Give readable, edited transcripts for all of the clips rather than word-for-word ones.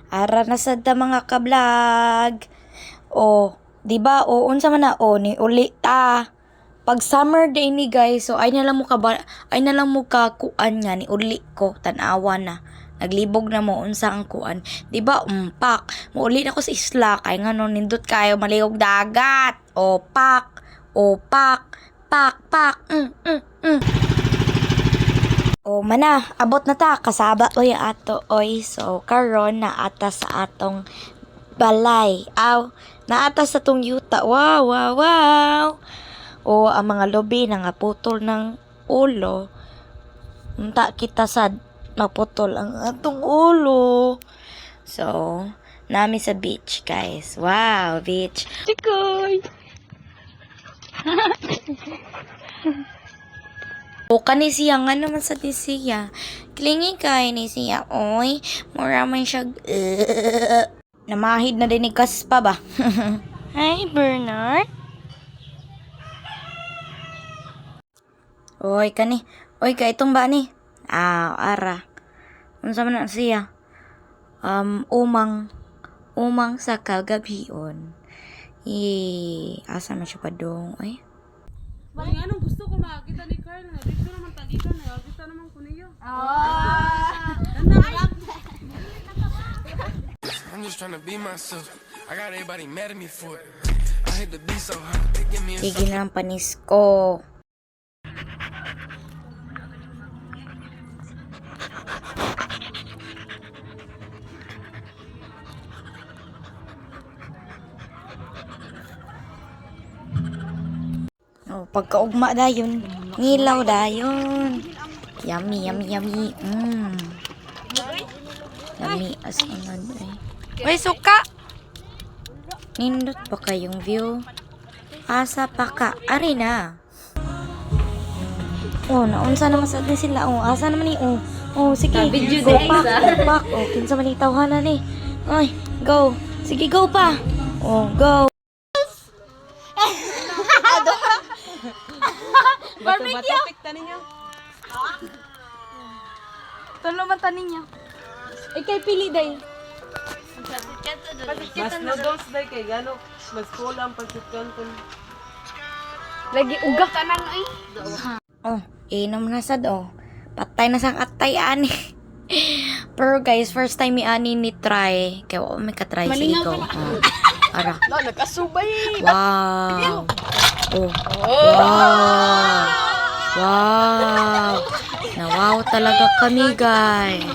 Ara na sad ta mga ka-vlog. O, di ba? O unsa man na ni uli ta. Pag summer day ni guys, so ay na lang mo ka kuan nga ni uli ko tan-awa na. Naglibog na mo unsa ang kuan. Di ba? Pak. Muuli na ko sa isla kay ngano nindot kayo maliog dagat. O pak. O pak. Pak pak. O mana, abot na ta kasaba oy ato oy. So karon na ata sa atong balay. Aw, naata sa tong yuta. Wow, wow, wow. O ang mga lobi na nga putol ng ulo. Unta kita sad maputol ang atong ulo. So, nami sa beach, guys. Wow, beach. Tikoy! O kani siya nga naman sa di siya. Klingi kay ni siya. Oy, mura man siya. Namahid na din ni Kaspa ba? Hi, Bernard. Oy, kani. Oy, ka itong ba ni? Ara. Unsa man na siya? Umang sa kagabion. Asa na siya pa dong? Ay. Bali nga nung gusto ko makakita ni Carl na dito naman tagikan na nakakita naman ko niya. I'm just trying to be myself. I got everybody mad at me for it. I hate to be so hot. They give me a Tigil ng panis ko. Oh, pagkaugma dayon, ngilaw dayon. Yummy, yummy, yummy. Yummy as unod eh. Uy, suka! Nindot pa kayong view? Asa pa ka? Ari na. Oh, naunsa naman sa atin sila. Oh, asa naman ni? Oh, sige. Go back, go back. Oh, kinsa man yung tawhanan eh. Ay, go. Sige, go pa. Oh, go. Barbecue! Tanin niya. Tulo man tanin niya. Ikay pili day. Mas noodles day kay gano, mas kulang pagsit kanton. Lagi ugak ka nang ay. Oh, inom na sad oh. Patay na sang atay ani. Pero guys, first time mi ani ni try. Kaya wala may ka-try si ikaw. Ara. No, nagkasubay. Wow. Oh. Wow. Wow. Nawaw talaga kami, guys.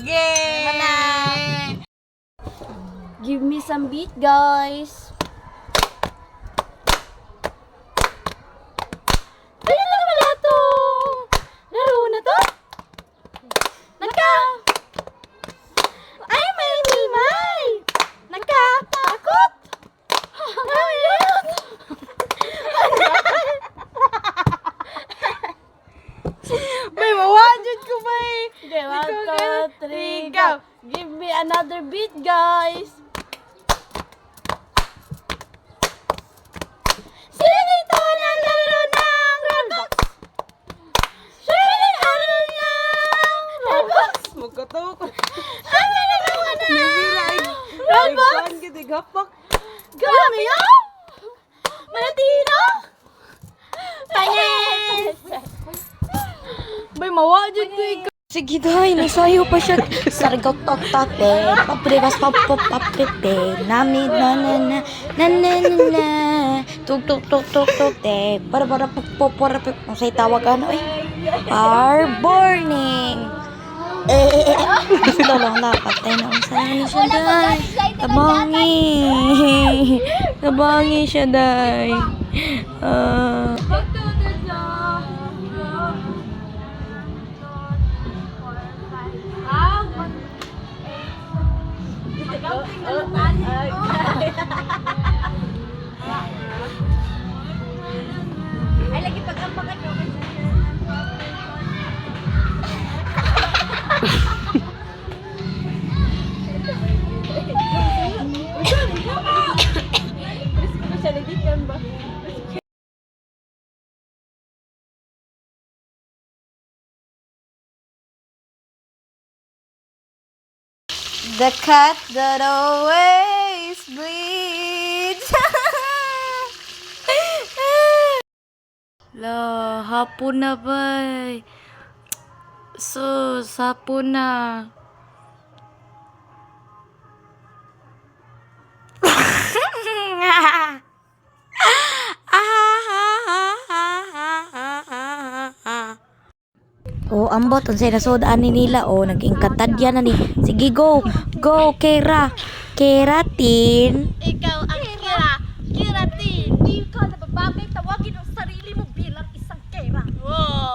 Yay! Give me some beat, guys. Wala to. Laro na to. Ay, may. Nagkatakot. May mawadjud ko ba eh. Okay, 1, 2, 3, go. Give me another beat, guys. Sinito ng laro ng Roblox. Sinito ng laro ng Roblox. Magkatawa ko. Ano na naman na? Roblox. Roblox. Gidi gapak. Gamio. Malatino. Panis. May mawadjud ko ikaw. Sige, day. Nasayo pa siya. Sargaw tate. Paprikas papapapite. Nami na. Tug. Te. Para. Kung sa'y tawag ano eh. Burning. Gusto lang napatay na usahan siya, day. Tabangi siya, day. Ay, lagi pag-ampakan nyo. Siya nagikan ba? The cat that always bleeds. La, hapon na bay. Sus, hapon na. Oh, ambot unsay nasodaan ni nila oh, nag-ingkatadya na ni. Sige go, go Kera. Keratin. Ikaw ang Keratin. Di ka nababagay tawagin ang sarili mo bilang isang Kera. Wow.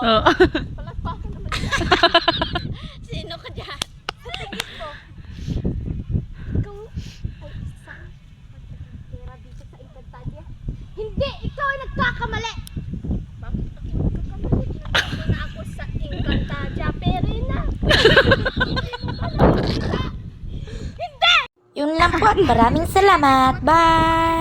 Palakpakan naman. Sino ka dyan? Sa tingin mo. Ikaw ay isang Kera dito sa Encantadia. Hindi! Ikaw ay nagkakamali! Bakit ako nagkakamali? Nandito na ako sa Encantadia. Perina! Yun lang po. Maraming salamat. Bye.